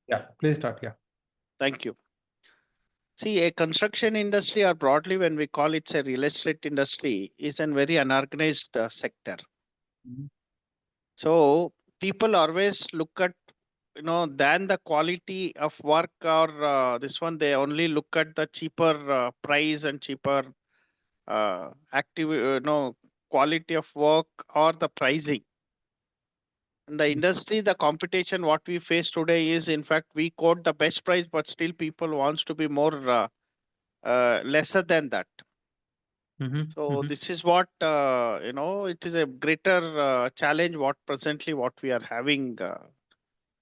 Yeah, please start. Yeah. Thank you. See, a construction industry, or broadly when we call it a real estate industry, is a very unorganized sector. Mhm. So people always look at, than the quality of work or this one, they only look at the cheaper price and cheaper active, quality of work or the pricing. In the industry, the competition what we face today is, in fact, we quote the best price, but still people wants to be more lesser than that. Mhm, So mhm. this is what it is a greater challenge what presently what we are having,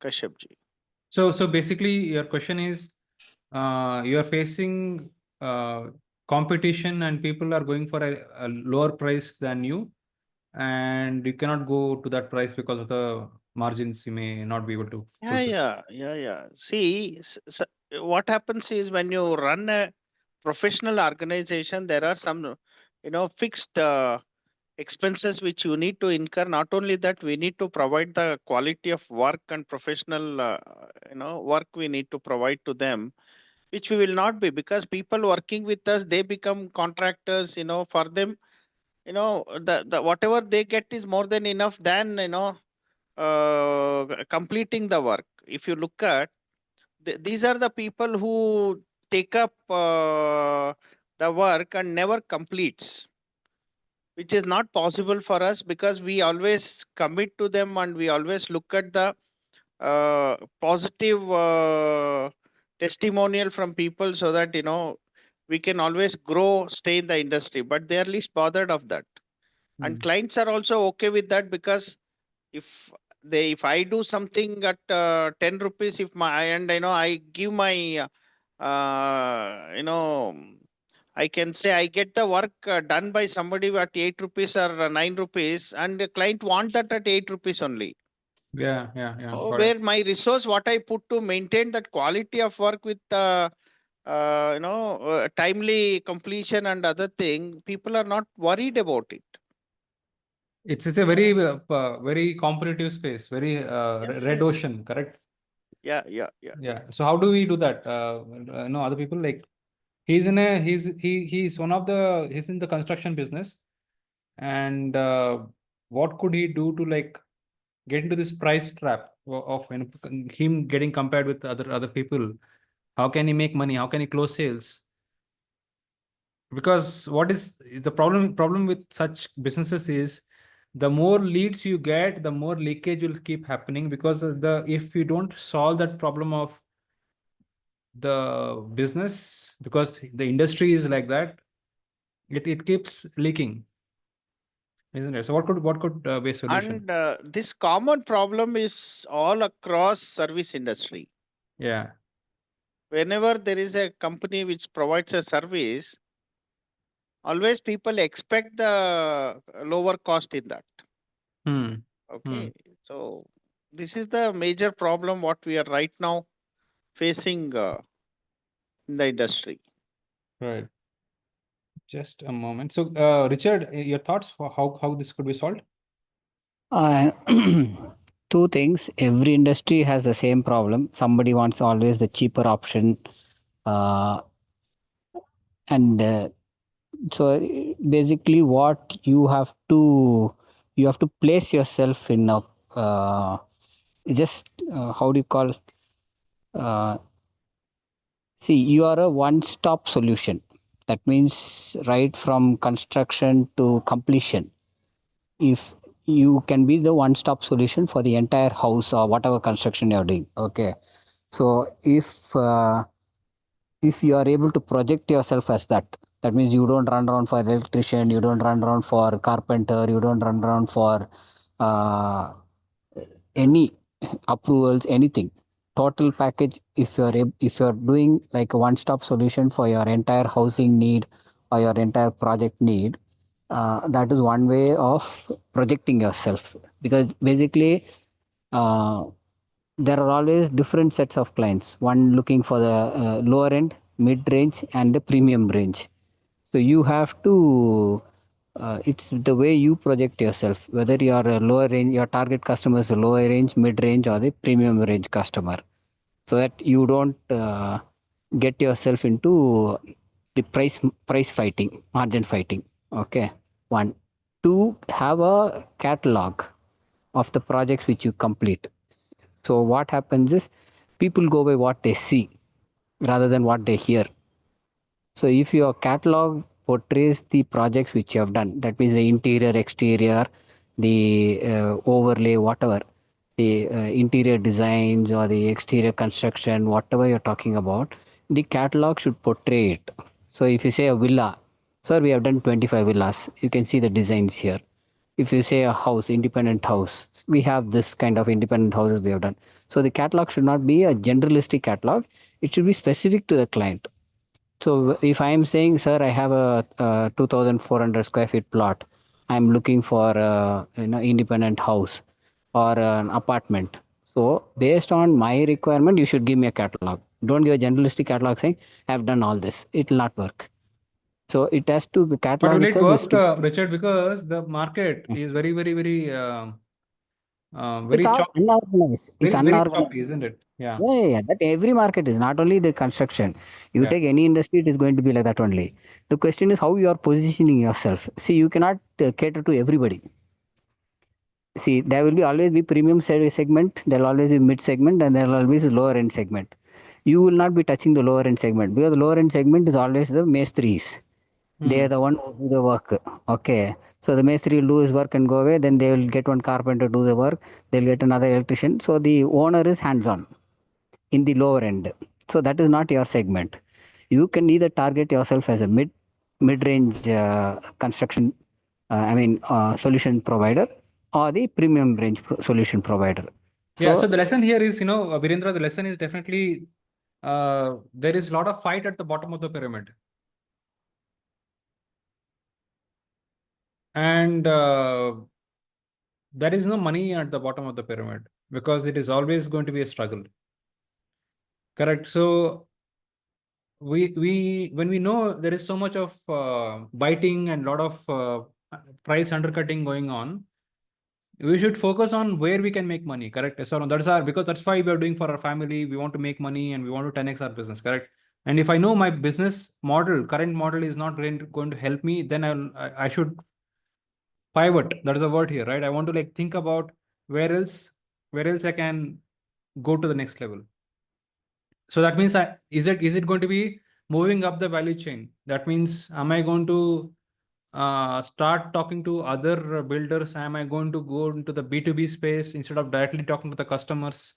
Kashyap ji. So basically, your question is, you are facing uh, competition, and people are going for a lower price than you, and you cannot go to that price because of the margins you may not be able to Yeah, fulfill. yeah, yeah, yeah. See, what happens is when you run a professional organization, there are some, fixed expenses which you need to incur. Not only that, we need to provide the quality of work and professional, work we need to provide to them, which we will not be, because people working with us, they become contractors. For them, the whatever they get is more than enough than completing the work. If you look at these are the people who take up the work and never completes, which is not possible for us, because we always commit to them and we always look at the positive testimonial from people, so that we can always grow, stay in the industry. But they are least bothered of that, and Hmm. clients are also okay with that, because if if I do something at 10 rupees, if my and I give my I can say I get the work done by somebody at 8 rupees or 9 rupees, and the client want that at 8 rupees only. Yeah, yeah, yeah. Oh, Got it. where my resource, what I put to maintain that quality of work with timely completion and other thing, people are not worried about it. It's a very very competitive space, very Yes, red yes. ocean, correct? Yeah, yeah, yeah, yeah. Yeah. So how do we do that? No, other people like he's one of the he's in the construction business, and what could he do to like get into this price trap of him getting compared with other people? How can he make money? How can he close sales? Because what is the problem with such businesses is, the more leads you get, the more leakage will keep happening, because of the if you don't solve that problem of the business, because the industry is like that, it keeps leaking, isn't it? So what could be a solution? And this common problem is all across service industry. Yeah. Whenever there is a company which provides a service, always people expect the lower cost in that. Hmm. Hmm. Okay, so this is the major problem what we are right now facing in the industry. Right. Just a moment. So, Richard, your thoughts for how this could be solved? Uh, Two things. Every industry has the same problem. Somebody wants always the cheaper option, uh, and so basically, what you have to place yourself in a just how do you call? Uh, See, you are a one-stop solution. That means right from construction to completion. If you can be the one-stop solution for the entire house or whatever construction you're doing. Okay. So if you are able to project yourself as that, that means you don't run around for electrician, you don't run around for carpenter, you don't run around for uh, any approvals, anything. Total package. If you're doing like a one-stop solution for your entire housing need or your entire project need, that is one way of projecting yourself. Because basically, uh, there are always different sets of clients. One looking for the lower end, mid range, and the premium range. So you have to. It's the way you project yourself. Whether you are a lower range, your target customer is a lower range, mid range, or the premium range customer. so that you don't get yourself into the price fighting, margin fighting. Okay, one. Two, have a catalog of the projects which you complete. So what happens is people go by what they see rather than what they hear. So if your catalog portrays the projects which you have done, that means the interior, exterior, the overlay, whatever, the interior designs or the exterior construction, whatever you're talking about, the catalog should portray it. So if you say a villa, sir, we have done 25 villas. You can see the designs here. If you say a house, independent house, we have this kind of independent houses we have done. So the catalog should not be a generalistic catalog. It should be specific to the client. So if I am saying, sir, I have a 2,400 square feet plot, I'm looking for a independent house or an apartment. So based on my requirement, you should give me a catalog. Don't give a generalistic catalog saying I've done all this. It will not work. So it has to the But catalog will it itself is work, to. Richard? Because the market is very, very, very, It's very all choppy, unorganized. It's very, very choppy, unorganized. isn't it? Yeah. Yeah. That every market is not only the construction. You Yeah. take any industry, it is going to be like that only. The question is how you are positioning yourself. See, you cannot cater to everybody. See, there will be always be premium segment, there will always be mid segment, and there will always be lower end segment. You will not be touching the lower end segment because the lower end segment is always the mestris. They are the one who do the work. Okay. So the mestri will do his work and go away. Then they will get one carpenter to do the work. They'll get another electrician. So the owner is hands on in the lower end. So that is not your segment. You can either target yourself as a mid range construction, solution provider, or the premium range solution provider. Yeah. So So the lesson here is, Veerendra, the lesson is definitely there is a lot of fight at the bottom of the pyramid. And there is no money at the bottom of the pyramid because it is always going to be a struggle. Correct. So we when we know there is so much of biting and a lot of price undercutting going on, we should focus on where we can make money. Correct. So that's our, because that's why we are doing for our family. We want to make money and we want to 10x our business. Correct. And if I know my business model, current model is not going to help me, then I should pivot. That is a word here, right? I want to like think about where else I can go to the next level. So that means is it going to be moving up the value chain? That means, am I going to start talking to other builders? Am I going to go into the B2B space instead of directly talking to the customers?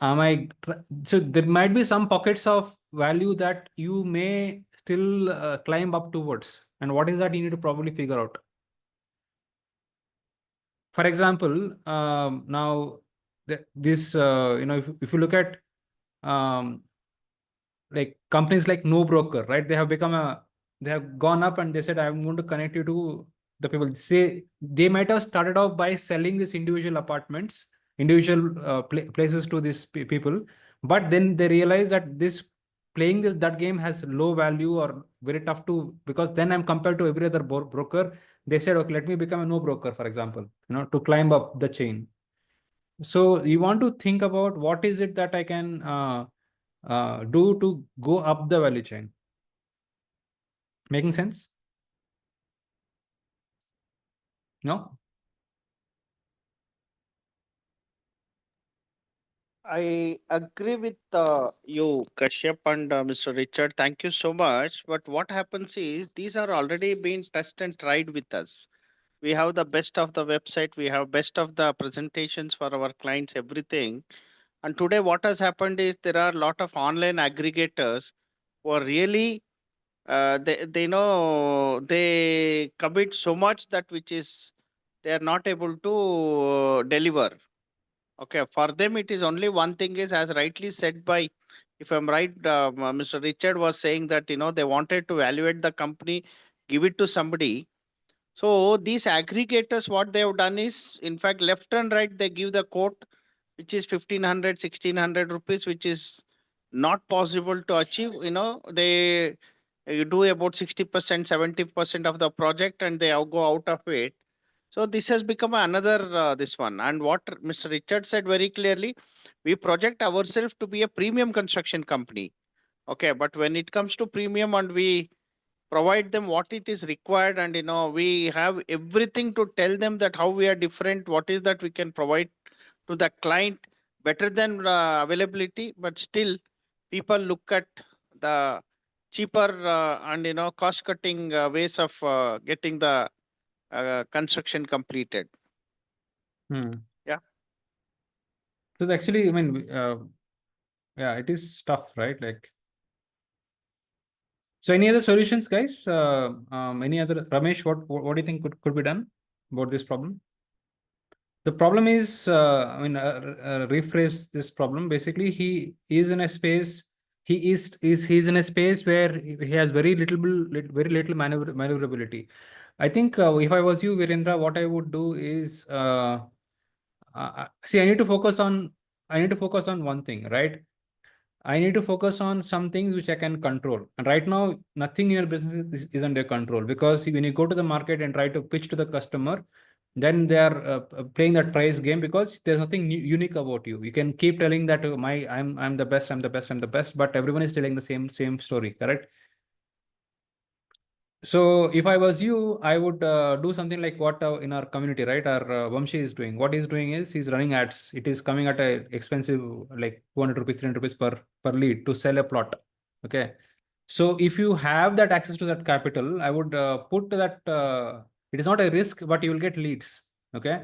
So there might be some pockets of value that you may still climb up towards. And what is that you need to probably figure out? For example, now this, if you look at um, like companies like No Broker, right? They have gone up and they said, I'm going to connect you to the people. Say they might have started off by selling these individual apartments, individual places to these people, but then they realize that playing that game has low value or very tough to, because then I'm compared to every other broker. They said, okay, let me become a No Broker, for example, to climb up the chain. So you want to think about what is it that I can do to go up the value chain. Making sense? No? I agree with you, Kashyap and Mr. Richard. Thank you so much. But what happens is these are already being tested and tried with us. We have the best of the website, we have best of the presentations for our clients, everything. And today, what has happened is there are a lot of online aggregators who are really they know they commit so much that which is they are not able to deliver. Okay, for them it is only one thing is as rightly said by, if I'm right, Mr. Richard was saying that they wanted to evaluate the company, give it to somebody. So these aggregators, what they have done is, in fact, left and right they give the quote, which is 1,500, 1,600 rupees, which is not possible to achieve. They do about 60%, 70% of the project, and they go out of it. So this has become another this one. And what Mr. Richard said very clearly, we project ourselves to be a premium construction company. Okay, but when it comes to premium and we provide them what it is required, and we have everything to tell them that how we are different, what is that we can provide to the client better than availability, but still people look at the cheaper and cost cutting ways of getting the construction completed. Yeah. So actually, I mean, yeah, it is tough, right? Like, so any other solutions, guys? Any other, Ramesh? What do you think could be done about this problem? The problem is, I mean, rephrase this problem. Basically, he is in a space. He's in a space where he has very little maneuverability. I think if I was you, Virendra, what I would do is see. I need to focus on one thing, right? I need to focus on some things which I can control. And right now, nothing in your business is under control, because when you go to the market and try to pitch to the customer, then they are playing that price game, because there's nothing unique about you. You can keep telling that I'm the best, I'm the best, I'm the best, but everyone is telling the same story, correct? So if I was you, I would do something like what in our community, right? Our Vamshi is doing. What he's doing is he's running ads. It is coming at a expensive, like 200 rupees, 300 rupees per lead to sell a plot. Okay. So if you have that access to that capital, I would put that. It is not a risk, but you will get leads. Okay.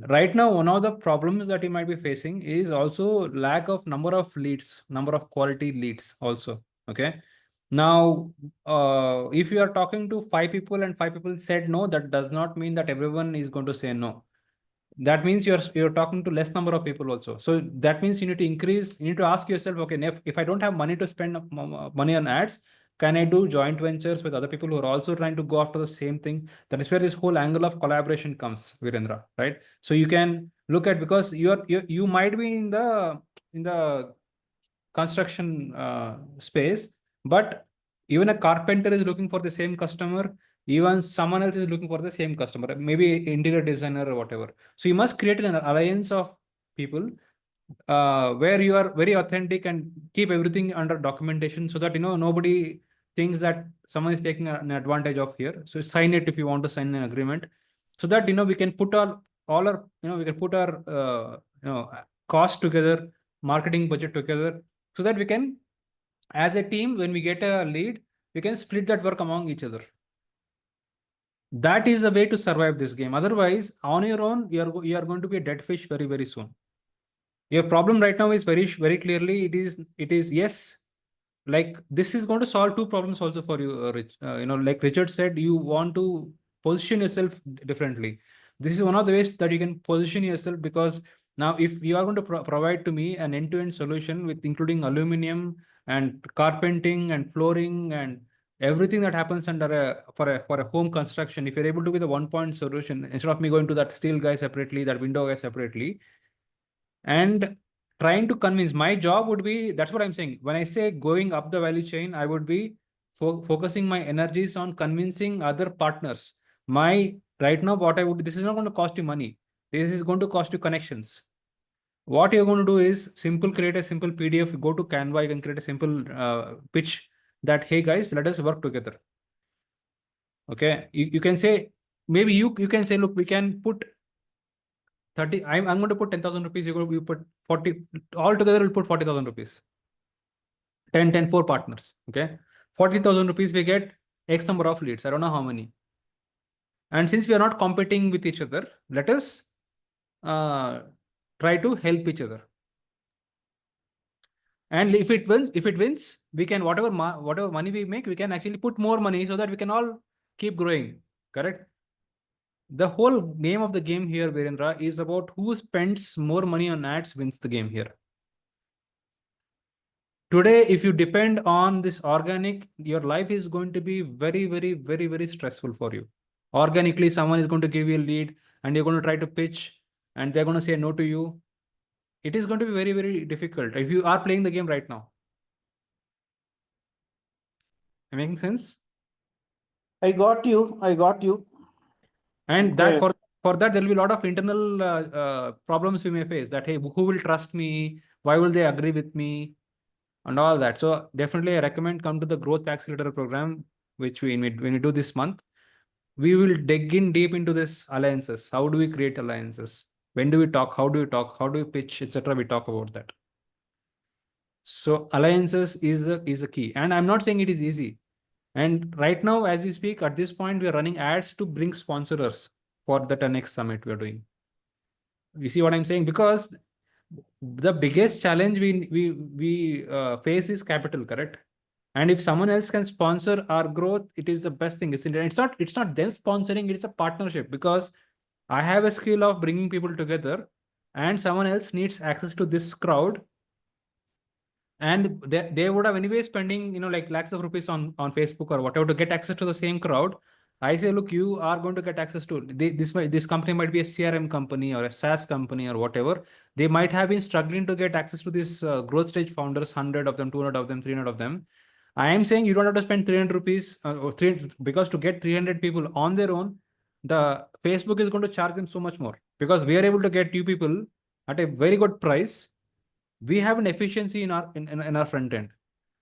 Right now, one of the problems that you might be facing is also lack of number of leads, number of quality leads also. Okay. Now, if you are talking to 5 people and 5 people said no, that does not mean that everyone is going to say no. That means you're talking to less number of people also. So that means you need to increase. You need to ask yourself, okay, if I don't have money to spend money on ads, can I do joint ventures with other people who are also trying to go after the same thing? That is where this whole angle of collaboration comes, Virendra, right? So you can look at, because you might be in the construction space, but even a carpenter is looking for the same customer. Even someone else is looking for the same customer, maybe interior designer or whatever. So you must create an alliance of people where you are very authentic and keep everything under documentation, so that nobody thinks that someone is taking an advantage of here. So sign it if you want to sign an agreement, so that we can put all our we can put our cost together, marketing budget together, so that we can, as a team, when we get a lead, we can split that work among each other. That is the way to survive this game. Otherwise, on your own, you are going to be a dead fish very, very soon. Your problem right now is very clearly, it is yes, like this is going to solve two problems also for you, Rich. Like Richard said, you want to position yourself differently. This is one of the ways that you can position yourself, because now if you are going to provide to me an end-to-end solution with including aluminum and carpenting and flooring and everything that happens under for a home construction, if you're able to give the one-point solution instead of me going to that steel guy separately, that window guy separately, and trying to convince, my job would be, that's what I'm saying. When I say going up the value chain, I would be focusing my energies on convincing other partners. Right now, this is not going to cost you money. This is going to cost you connections. What you're going to do is create a simple PDF, go to Canva, you can create a simple pitch that, hey guys, let us work together. Okay. You can say, maybe you can say, look, we can put 30, I'm going to put 10,000 rupees. You put 40, all together we'll put 40,000 rupees. 10, 4 partners. Okay. 40,000 rupees, we get X number of leads. I don't know how many. And since we are not competing with each other, let us try to help each other. And if it wins, we can, whatever money we make, we can actually put more money so that we can all keep growing. Correct? The whole name of the game here, Veerendra, is about who spends more money on ads wins the game here. Today, if you depend on this organic, your life is going to be very, very, very, very stressful for you. Organically, someone is going to give you a lead and you're going to try to pitch and they're going to say no to you. It is going to be very, very difficult if you are playing the game right now. Am I making sense? I got you. And Okay. that, for for that, there will be a lot of internal problems we may face. That, hey, who will trust me? Why will they agree with me? And all that. So definitely, I recommend come to the Growth Accelerator program, which when we do this month. We will dig in deep into this alliances. How do we create alliances? When do we talk? How do we talk? How do we pitch, etc.? We talk about that. So alliances is a key, and I'm not saying it is easy. And right now, as we speak, at this point, we are running ads to bring sponsors for the 10X summit we are doing. You see what I'm saying? Because the biggest challenge we face is capital, correct? And if someone else can sponsor our growth, it is the best thing. It's not them sponsoring, it's a partnership, because I have a skill of bringing people together and someone else needs access to this crowd, and they would have anyway spending like lakhs of rupees on Facebook or whatever to get access to the same crowd. I say, look, you are going to get access to this company might be a CRM company or a SaaS company or whatever. They might have been struggling to get access to this growth stage founders, 100 of them, 200 of them, 300 of them. I am saying you don't have to spend 300 rupees or 300, because to get 300 people on their own, the Facebook is going to charge them so much more, because we are able to get you people at a very good price. We have an efficiency in our front end.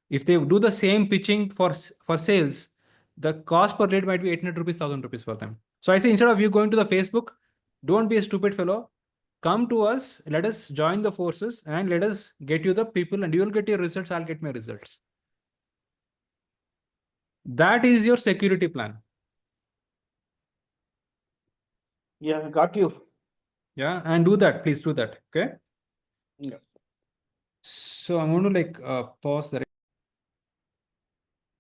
If they do the same pitching for sales, the cost per lead might be 800 rupees, 1000 rupees for them. So I say, instead of you going to the Facebook, don't be a stupid fellow. Come to us, let us join the forces, and let us get you the people, and you will get your results. I'll get my results. That is your security plan. Yeah, got you. Yeah, and do that. Please do that. Okay. Yeah. So I'm going to pause there.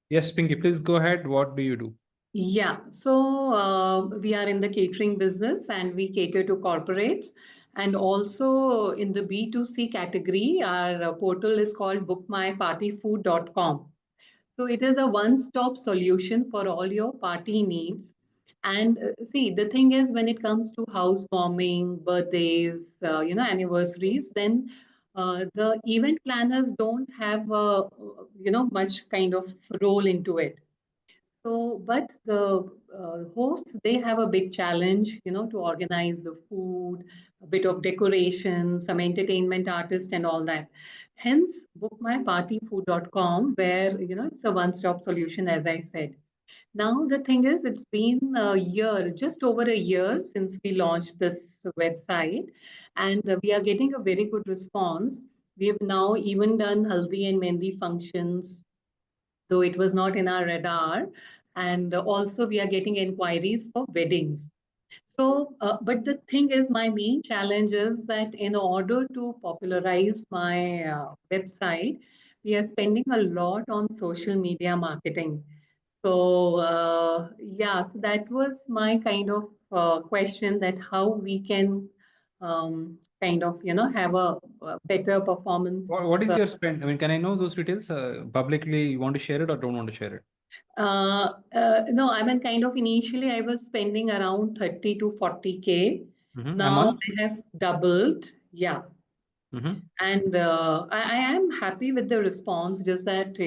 Yes, Pinky, please go ahead. What do you do? Yeah, so we are in the catering business and we cater to corporates. And also in the B2C category, our portal is called bookmypartyfood.com. So it is a one-stop solution for all your party needs. And see, the thing is, when it comes to housewarming, birthdays, anniversaries, then the event planners don't have, much kind of role into it. So, but the hosts, they have a big challenge, to organize the food, a bit of decoration, some entertainment artist and all that. Hence, bookmypartyfood.com, where, it's a one-stop solution, as I said. Now, the thing is, it's been a year, just over a year since we launched this website, and we are getting a very good response. We have now even done haldi and mehndi functions, though it was not in our radar. And also, we are getting inquiries for weddings. So, but the thing is, my main challenge is that in order to popularize my website, we are spending a lot on social media marketing. So, yeah, so that was my kind of question, that how we can kind of, have a better performance. What is your spend? I mean, can I know those details publicly? You want to share it or don't want to share it? No, I mean, kind of initially I was spending around 30 to 40K. A Now month? I have doubled. Yeah. And I am happy with the response, just that,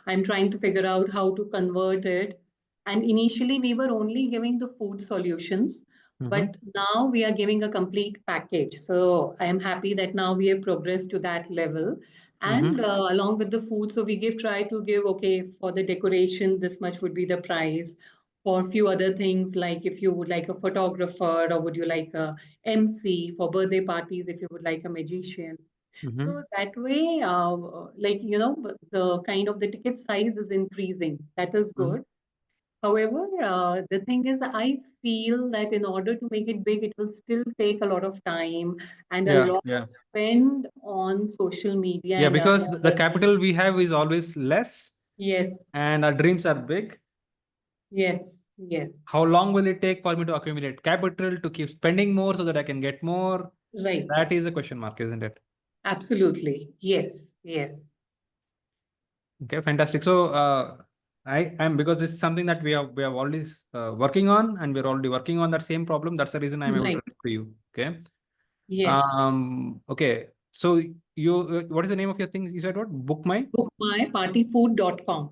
I'm trying to figure out how to convert it. And initially we were only giving the food solutions, but now we are giving a complete package. So I am happy that now we have progressed to that level. And along with the food, so we try to give, okay, for the decoration, this much would be the price. For a few other things, like if you would like a photographer, or would you like a MC for birthday parties, if you would like a magician. So that way, the kind of the ticket size is increasing. That is good. However, the thing is, I feel that in order to make it big, it will still take a lot of time and a lot of spend on social media. Yeah, and because the capital we have is always less. Yes. And our dreams are big. Yes. Yes. How long will it take for me to accumulate capital to keep spending more so that I can get more? Right. That is a question mark, isn't it? Absolutely. Yes. Yes. Okay, fantastic. So I am, because it's something that we have already working on, and we're already working on that same problem. That's the reason I'm able to rescue you. Okay. Yes. Okay. So you, what is the name of your things? You said what? Bookmypartyfood.com.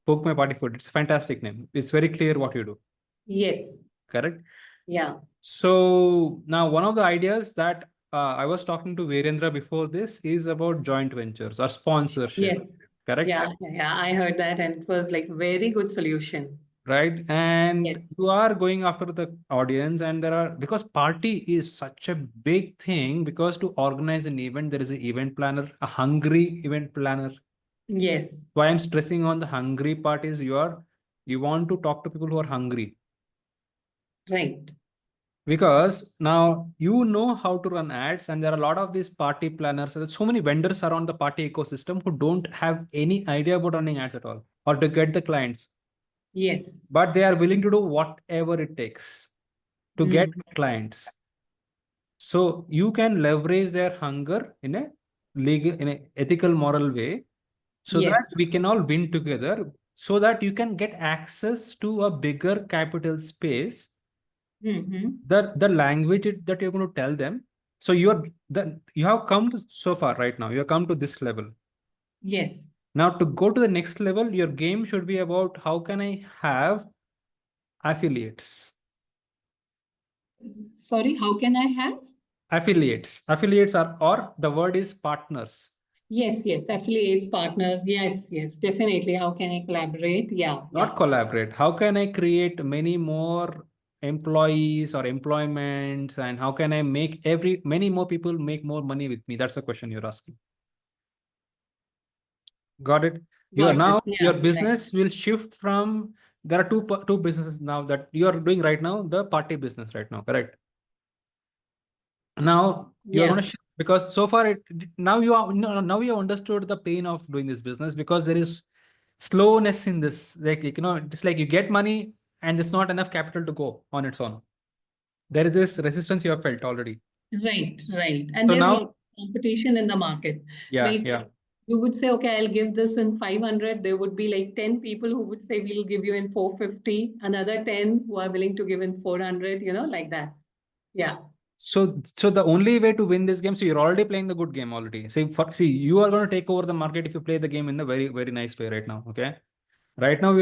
Book My Party Food. It's a fantastic name. It's very clear what you do. Yes. Correct. Yeah. So now one of the ideas that I was talking to Veerendra before this is about joint ventures or sponsorship, Yes. correct? Yeah. I heard that, and it was like very good solution. Right. And Yes. you are going after the audience, and there are, because party is such a big thing, because to organize an event, there is an event planner, a hungry event planner. Yes. Why I'm stressing on the hungry part is you want to talk to people who are hungry. Right. Because now you know how to run ads, and there are a lot of these party planners. There's so many vendors around the party ecosystem who don't have any idea about running ads at all or to get the clients, Yes. but they are willing to do whatever it takes to get Mm. clients. So you can leverage their hunger in a legal, in a ethical, moral way, so that Yes. we can all win together, so that you can get access to a bigger capital space. Mm-hmm. The language that you're going to tell them. So you have come so far right now. You have come to this level. Yes. Now to go to the next level, your game should be about how can I have affiliates. Sorry, how can I have? Affiliates are, or the word is partners. Yes. Affiliates, partners. Yes. Definitely. How can I collaborate? Yeah. Not collaborate. How can I create many more employees or employments, and how can I make many more people make more money with me? That's the question you're asking. Got it. Got it. Your Yeah. Right. business will shift from, there are two businesses now that you are doing right now, the party business right now, correct? Now you're Yeah. going to shift, because so far now you are no, now you have understood the pain of doing this business, because there is slowness in this. Like, it's like you get money and there's not enough capital to go on its own. There is this resistance you have felt already. Right. And So there's a lot now, of competition in the market. yeah, Like yeah. you would say, okay, I'll give this in 500. There would be like 10 people who would say, we'll give you in 450. Another 10 who are willing to give in 400, like that. Yeah. So the only way to win this game, so you're already playing the good game already. See, you are going to take over the market if you play the game in a very, very nice way right now. Okay. Right now,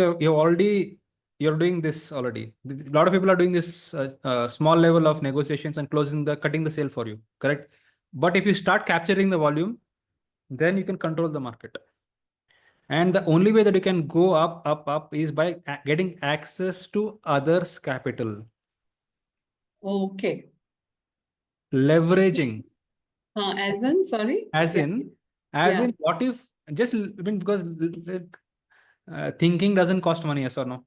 you're doing this already. A lot of people are doing this small level of negotiations and cutting the sale for you. Correct. But if you start capturing the volume, then you can control the market. And the only way that you can go up is by getting access to others' capital, Okay. leveraging. As in, sorry? As Yeah. in, Yeah. what if just, I mean, because thinking doesn't cost money, yes or no?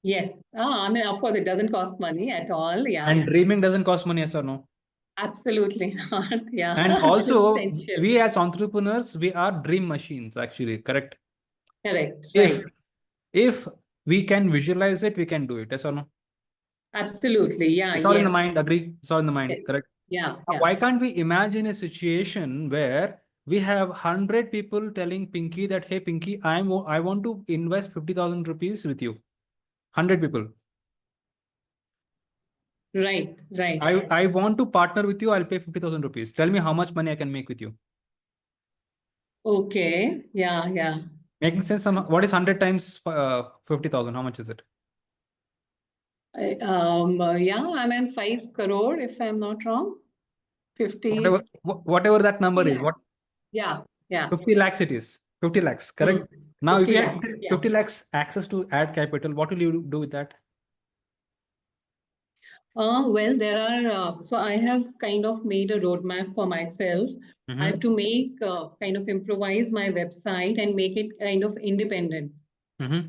Yes. I mean, of course, it doesn't cost money at all. Yeah. And dreaming doesn't cost money, yes or no? Absolutely not. Yeah. And also, Essential. we as entrepreneurs, we are dream machines, actually, correct? Correct. If Right. if we can visualize it, we can do it, yes or no? Absolutely. Yeah. It's all in the Yes. mind, agree? It's all in the mind, Yes. correct? Yeah. Now, why can't we imagine a situation where we have 100 people telling Pinky that, hey, Pinky, I want to invest 50,000 rupees with you. 100 people. Right. I want to partner with you. I'll pay 50,000 rupees. Tell me how much money I can make with you. Okay. Yeah. Making sense? What is 100 times 50,000? How much is it? Yeah, I mean 5 crore, if I'm not wrong. 50. Whatever that number 50 is. What lakhs. Yeah. 50 lakhs it is. 50 lakhs, Hmm. correct? Now, if 50 you had lakhs. Yeah. 50 lakhs access to add capital, what will you do with that? Well, there are, so I have kind of made a roadmap for myself. I have to make, kind of improvise my website and make it kind of independent.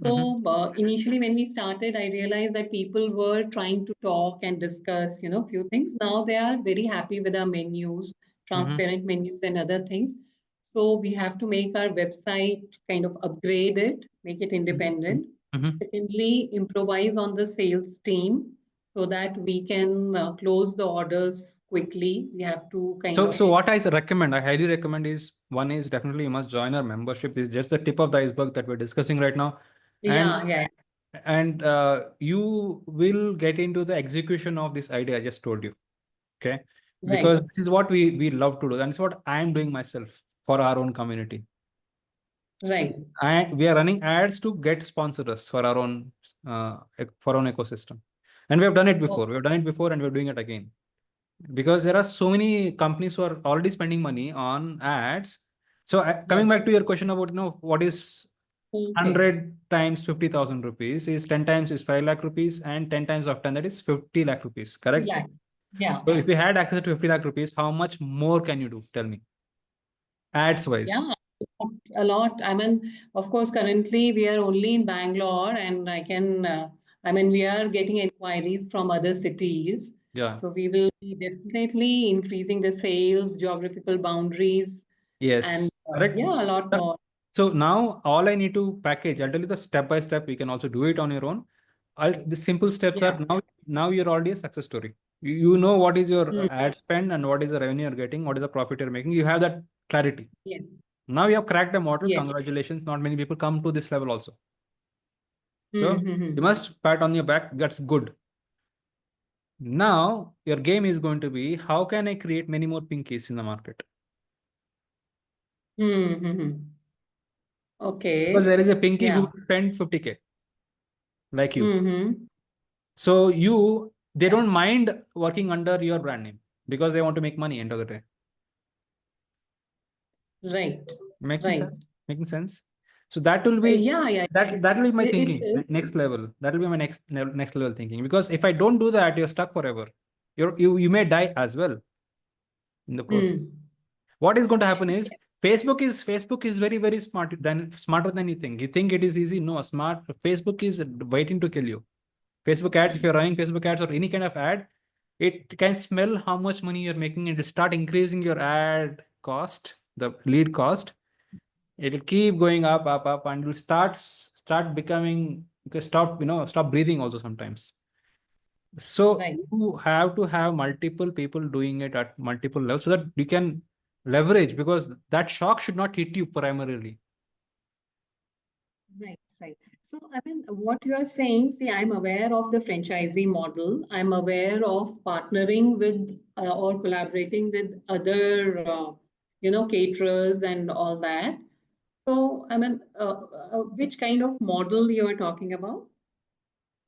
So initially, when we started, I realized that people were trying to talk and discuss, few things. Now they are very happy with our menus, transparent menus, and other things. So we have to make our website kind of upgrade it, make it independent. Secondly, improvise on the sales team so that we can close the orders quickly. We have to kind So, of, so what I highly recommend is, one is definitely you must join our membership. This is just the tip of the iceberg that we're discussing right now. yeah. And you will get into the execution of this idea I just told you. Okay. Right, Because this is what we love to do. And it's what I am doing myself for our own community. right. We are running ads to get sponsors for our own ecosystem. And we have done it before. We have done it before and we're doing it again. Because there are so many companies who are already spending money on ads. So coming back to your question about, what is Okay. 100 times 50,000 rupees is 10 times is 5 lakh rupees, and 10 times of 10, that is 50 lakh rupees, correct? Yeah. Yeah. So if you had access to 50 lakh rupees, how much more can you do? Tell me. Ads wise. Yeah, a lot. I mean, of course, currently we are only in Bangalore, and we are getting inquiries from other cities. Yeah. So we will be definitely increasing the sales, geographical boundaries, Yes. and Correct. yeah, a lot more. So now all I need to package, I'll tell you the step by step. You can also do it on your own. The simple steps Yeah. are now you're already a success story. You know what is your Mm. ad spend and what is the revenue you're getting, what is the profit you're making. You have that clarity. Yes. Now you have cracked the model. Yes. Congratulations. Not many people come to this level also. So Mm-hmm. you must pat on your back. That's good. Now your game is going to be, how can I create many more pinkies in the market? Mm-hmm. Okay. Because there is a pinky Yeah. who spent 50K like you. Mm-hmm. So they don't mind working under your brand name because they want to make money end of the day. Right. Making Right. sense? Making sense? So that will be Yeah. that will be my It thinking. is. Next level. That will be my next level thinking. Because if I don't do that, you're stuck forever. You may die as well in the process. Mm. What is going to happen is Facebook is very, very smarter than you think. You think it is easy. No, Facebook is waiting to kill you. Facebook ads, if you're running Facebook ads or any kind of ad, it can smell how much money you're making. It will start increasing your ad cost, the lead cost. It will keep going up, and you'll start becoming, you can stop breathing also sometimes. So Right. you have to have multiple people doing it at multiple levels so that you can leverage, because that shock should not hit you primarily. Right, right. So, I mean, what you are saying, see, I'm aware of the franchisee model. I'm aware of partnering with or collaborating with other, caterers and all that. So, I mean, which kind of model you are talking about?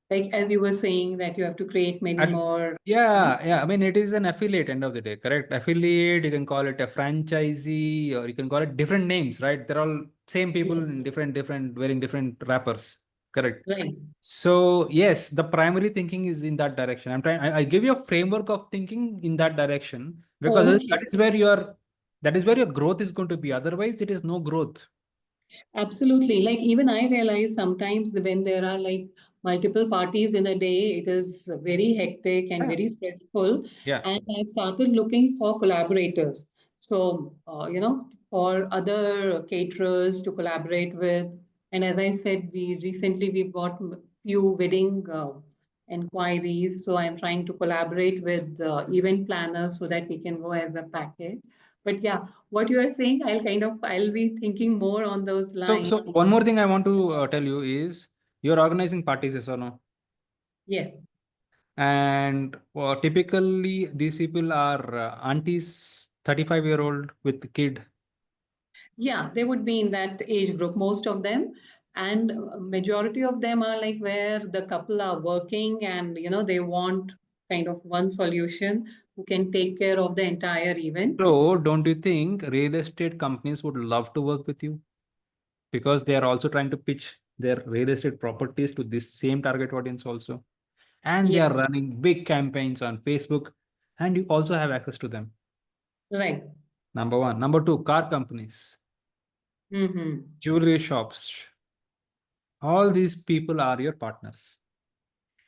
Like, as you were saying, that you have to create many more. Yeah. I mean, it is an affiliate end of the day, correct? Affiliate, you can call it a franchisee, or you can call it different names, right? They're all same people Yes. in wearing different wrappers, correct? Right. So yes, the primary thinking is in that direction. I give you a framework of thinking in that direction, because Okay. that is where your growth is going to be. Otherwise, it is no growth. Absolutely. Like even I realize sometimes when there are like multiple parties in a day, it is very hectic and Yeah. very stressful. Yeah. And I've started looking for collaborators. So, for other caterers to collaborate with. And as I said, we've got few wedding inquiries. So I'm trying to collaborate with event planners so that we can go as a package. But yeah, what you are saying, I'll be thinking more on those lines. So one more thing I want to tell you is, you're organizing parties, yes or no? Yes. And typically these people are aunties, 35-year-old with kid. Yeah, they would be in that age group, most of them. And majority of them are like where the couple are working and, they want kind of one solution who can take care of the entire event. So don't you think real estate companies would love to work with you? Because they are also trying to pitch their real estate properties to this same target audience also. And they Yes, are running big campaigns on Facebook, and you also have access to them. right. Number one. Number two, car companies, Mm-hmm. jewelry shops. All these people are your partners.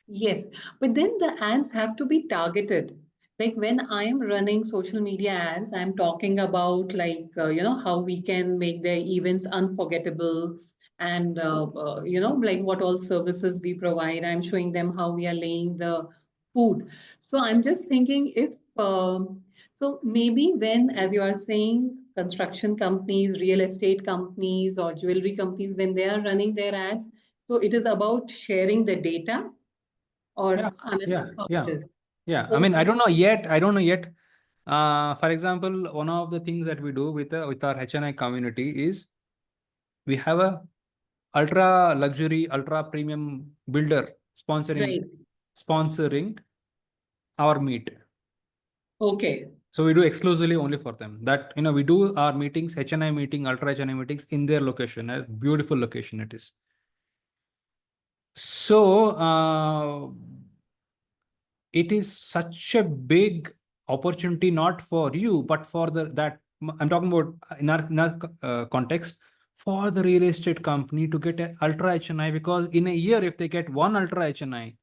Yes, but then the ads have to be targeted. Like when I am running social media ads, I'm talking about like, how we can make their events unforgettable and, like what all services we provide. I'm showing them how we are laying the food. So I'm just thinking so maybe when, as you are saying, construction companies, real estate companies, or jewelry companies, when they are running their ads, so it is about sharing the data Yeah, or I mean, yeah, how yeah, it is. yeah. I mean, I Okay. don't know yet. I don't know yet. For example, one of the things that we do with our HNI community is, we have a ultra luxury, ultra premium builder sponsoring Right. sponsoring our meet. Okay. So we do exclusively only for them. That, we do our meetings, HNI meeting, Ultra HNI meetings in their location. A beautiful location it is. So it is such a big opportunity, not for you, but for I'm talking about in our context, for the real estate company to get an Ultra HNI, because in a year, if they get one Ultra HNI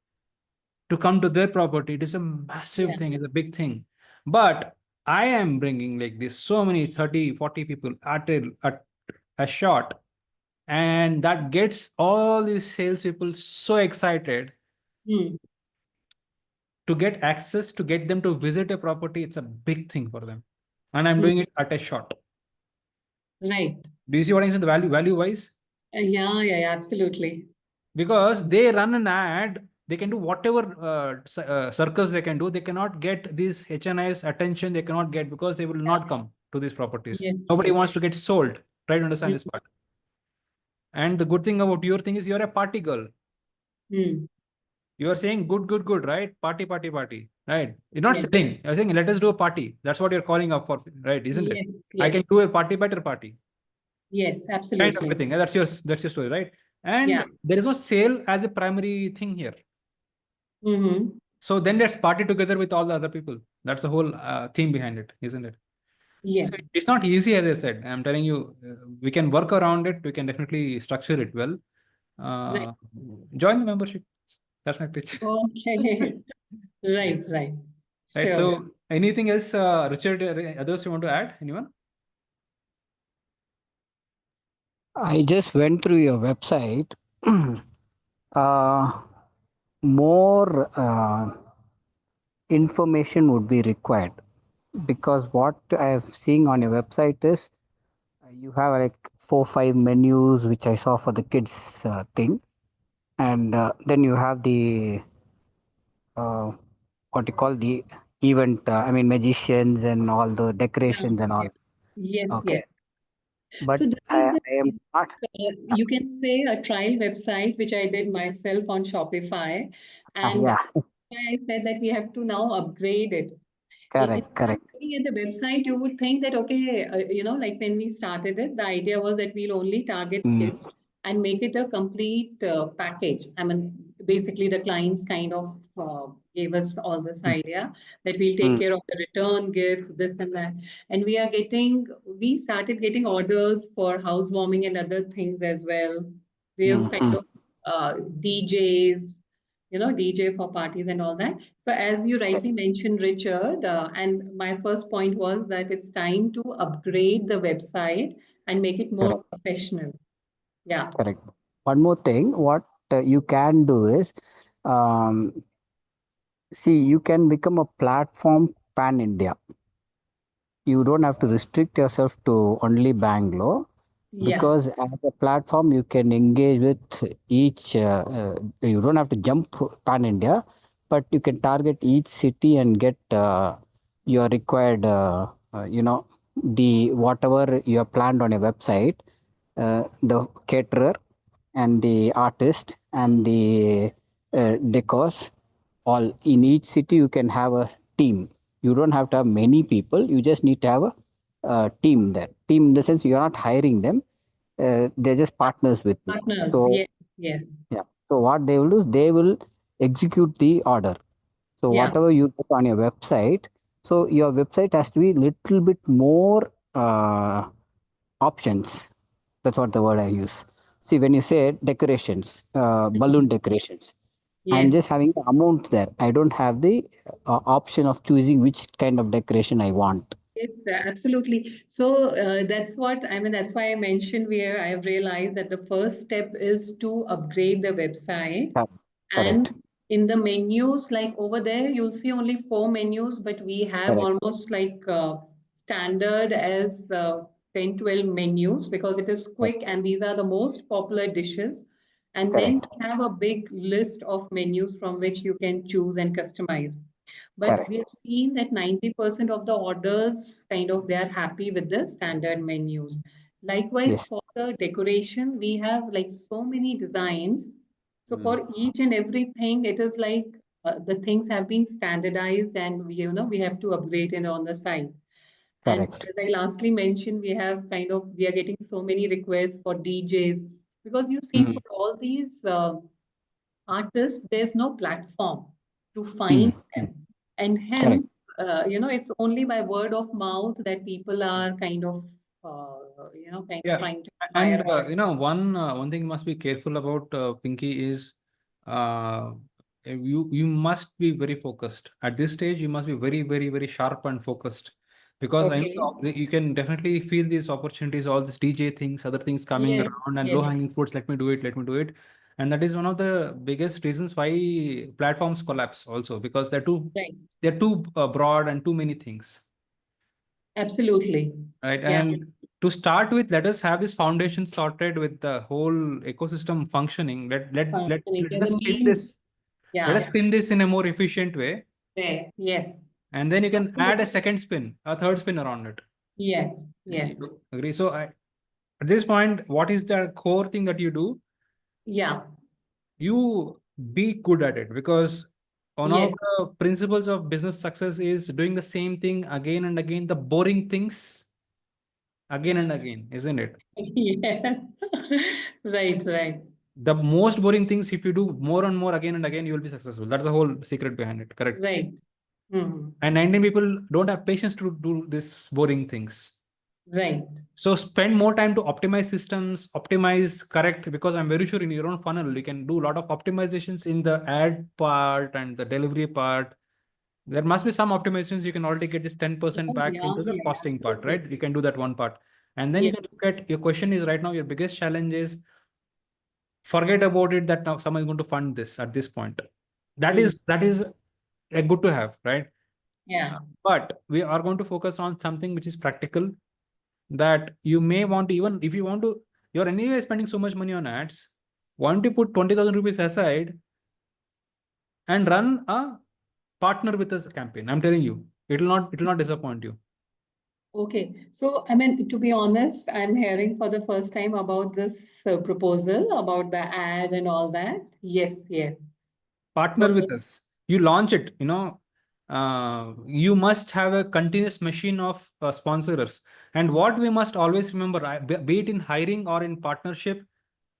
to come to their property, it is a massive thing, it's a big thing. But I am bringing like this, so many 30, 40 people at a shot, and that gets all these salespeople so excited to get access, to get them to visit a property. It's a big thing for them. And I'm doing it at a shot. Right. Do you see what I'm saying? The value wise? Yeah, absolutely. Because they run an ad, they can do whatever circus they can do. They cannot get these HNIs attention. They cannot get, because they will not come to these properties. Yes, Nobody yes. wants to get sold. Try to understand this part. And the good thing about your thing is you're a party girl. You are saying good, right? Party, right? You're not selling. You're saying, let us do a party. That's what you're calling up for, right? Isn't it? I can do a party, better party. Yes, Kind absolutely. of a thing. That's your story, right? And there is no sale as a primary thing here. So then let's party together with all the other people. That's the whole theme behind it, isn't it? Yes. So it's not easy, as I said. I'm telling you, we can work around it. We can definitely structure it well. Join the membership. That's my pitch. Okay. Right. Right. Sure. So anything else, Richard, others you want to add? Anyone? I just went through your website. More information would be required, because what I am seeing on your website is you have like 4-5 menus, which I saw for the kids thing, and then you have the what you call the event. I mean, magicians and all the decorations and all. Yes, Okay, yes. but So this I is am not. you can say a trial website, which I did myself on Shopify. And Yeah, that's why I said that we have to now upgrade it. If correct. looking at the website, you would think that, okay, like when we started it, the idea was that we'll only target kids and make it a complete package. I mean, basically, the clients kind of gave us all this idea that we'll take care of the return gift, this and that. And we started getting orders for housewarming and other things as well. We have kind of DJs, DJ for parties and all that. So as you rightly mentioned, Richard, and my first point was that it's time to upgrade the website and make it more professional. Yeah. Correct. One more thing, what you can do is, see, you can become a platform pan India. You don't have to restrict yourself to only Bangalore, because as a platform you can engage with each. You don't have to jump pan India, but you can target each city and get your required. The whatever you have planned on a website, the caterer and the artist and the decors, all in each city you can have a team. You don't have to have many people, you just need to have a team there. Team in the sense you are not hiring them, they're just partners with you. Partners. So Yes. yeah, so what they will do is they will execute the order. So whatever you put on your website, so your website has to be little bit more options. That's what the word I use. See, when you say decorations, balloon decorations, I'm just having the amount there. I don't have the option of choosing which kind of decoration I want. Yes, absolutely. So that's what I mean. That's why I mentioned I have realized that the first step is to upgrade the website. Correct. And in the menus, like over there, you'll see only 4 menus, but we have Correct. almost like standard as 10, 12 menus, because it is quick and these are the most popular dishes. And then Correct. we have a big list of menus from which you can choose and customize. But Correct. we have seen that 90% of the orders kind of they are happy with the standard menus. Likewise, Yes. for the decoration, we have like so many designs. So for each and everything, it is like the things have been standardized, and we have to upgrade it on the side. And Correct. as I lastly mentioned, we are getting so many requests for DJs, because you see, Mm. for all these artists, there's no platform to find Mm. them. And Correct. hence, it's only by word of mouth that people are Yeah, trying to and hire. one thing you must be careful about, Pinky, is you must be very focused at this stage. You must be very, very, very sharp and focused, because I Okay. know you can definitely feel these opportunities, all these DJ things, other things coming Yes, around, and low yes, hanging fruits. Let me do it. Let me do it. And that is one of the biggest reasons why platforms collapse also, because right. they're too broad and too many things. Absolutely. Right. Yeah, And to start with, let us have this foundation sorted with the whole ecosystem functioning. functioning. Let There's us a spin mean, this. Let us yeah, spin this in a more efficient way. there. Yes, And then you can add a absolutely. second spin, a third spin around it. Yes, yes, You agree? So at this point, what is the core thing that you do? yeah, You be good at it, because one of yes, the principles of business success is doing the same thing again and again, the boring things again and again, isn't it? yeah. Right, right, The most boring things, if you do more and more again and again, you will be successful. That's the whole secret behind it. Correct. right. Hmm. And 19 people don't have patience to do this boring things. Right. So spend more time to optimize systems, optimize correct, because I'm very sure in your own funnel, you can do a lot of optimizations in the ad part and the delivery part. There must be some optimizations. You can already get this 10% Oh, back yeah, into the yeah, costing part, absolutely. right? You can do that one part. And then you Yes, can look at your question is right now, your biggest challenge is forget about it that now someone is going to fund this at this point. mm, That is a good to have, right? yeah. But we are going to focus on something which is practical, that you may want to, even if you want to, you're anyway spending so much money on ads, want to put 20,000 rupees aside and run a partner with us campaign. I'm telling you, it will not disappoint you. Okay. So, I mean, to be honest, I'm hearing for the first time about this proposal about the ad and all that. Yes, yes. Partner Okay. with us. You launch it, you must have a continuous machine of sponsors. And what we must always remember, be it in hiring or in partnership,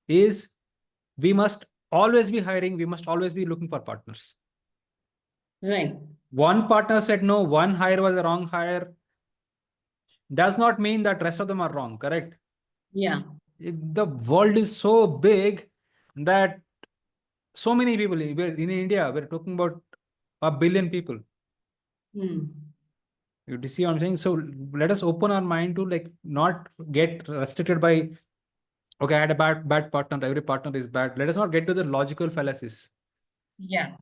is we must always be hiring, we must always be looking for partners. Right. One partner said no, one hire was a wrong hire, does not mean that rest of them are wrong, correct? Yeah. The world is so big that so many people, in India, we're talking about a billion people. Hmm. You see what I'm saying? So let us open our mind to like not get restricted by, okay, I had a bad partner, every partner is bad. Let us not get to the logical fallacies. Yeah.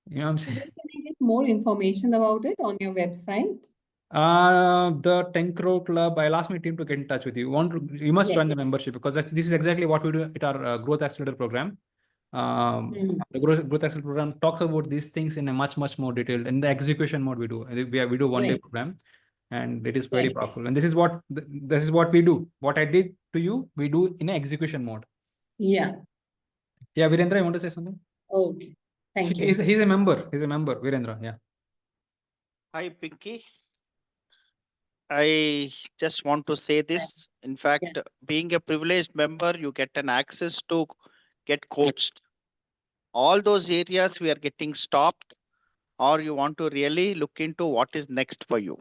You know what I'm So saying? where can I get more information about it on your website? The 10 crore club, I'll ask my team to get in touch with you. You must Yes. join the membership, because this is exactly what we do at our growth accelerator program. Hmm. The growth accelerator program talks about these things in a much more detailed. In the execution mode, we do. We do 1 day Right. program, and it is very Right. powerful. And this is what we do. What I did to you, we do in a execution mode. Yeah. Yeah, Virendra, I want to say something. Okay. Thank you. He's a member. He's a member. Virendra. Yeah. Hi, Pinky. I just want to say this. In Yeah. fact, being a privileged member, you get an access to get coached. All those areas we are getting stopped, or you want to really look into what is next for you.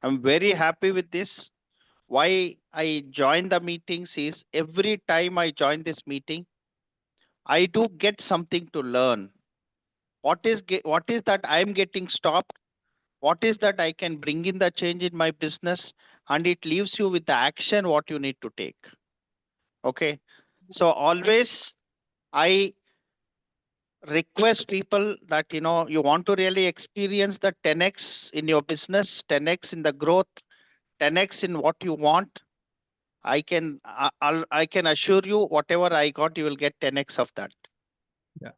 I'm very happy with this. Why I join the meetings is every time I join this meeting, I do get something to learn. What is that I'm getting stopped? What is that I can bring in the change in my business? And it leaves you with the action what you need to take. Okay. So always I request people that you want to really experience the 10x in your business, 10x in the growth, 10x in what you want. I can assure you whatever I got, you will get 10x of that. Yeah.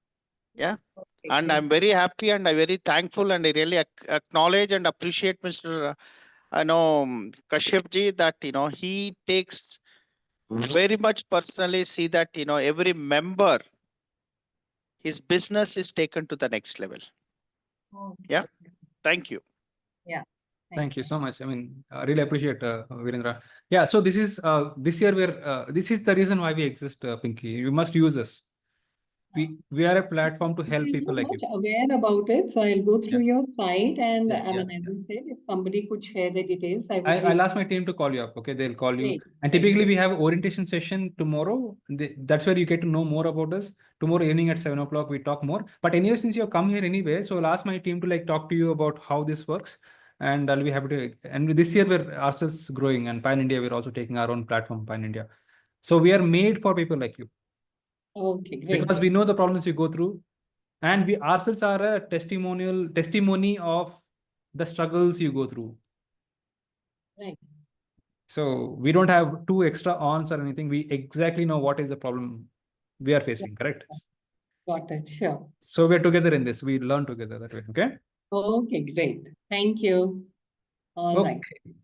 Yeah. Okay. And I'm very happy and I'm very thankful and I really acknowledge and appreciate Mr. Kashyap ji, that he takes very much personally, see that every member his business is taken to the next level. Okay. Yeah. Thank you. Thank you so much. I mean, I really appreciate Veerendra. Yeah, so this is this year this is the reason why we exist, Pinky. You must use us. We are a platform to help I'm people not like much you. aware about it, so I'll go through your site and Yeah, I mean, as you said, if somebody could share the details, I would I'll ask my team to call you up. Okay, they'll call you. Great, And great. typically we have orientation session tomorrow. That's where you get to know more about us. Tomorrow evening at 7 o'clock we talk more. But anyway, since you have come here anyway, so I'll ask my team to like talk to you about how this works. And I'll be happy to. And this year we're ourselves growing, and Pan India we're also taking our own platform, Pan India. So we are made for people like you. Okay, great. Because we know the problems you go through, and we ourselves are a testimony of the struggles you go through. Right. So we don't have two extra ons or anything. We exactly know what is the problem we are facing, correct? Got it, sure. So we're together in this. We learn together that way, okay? Okay, great. Thank you. All right. Okay.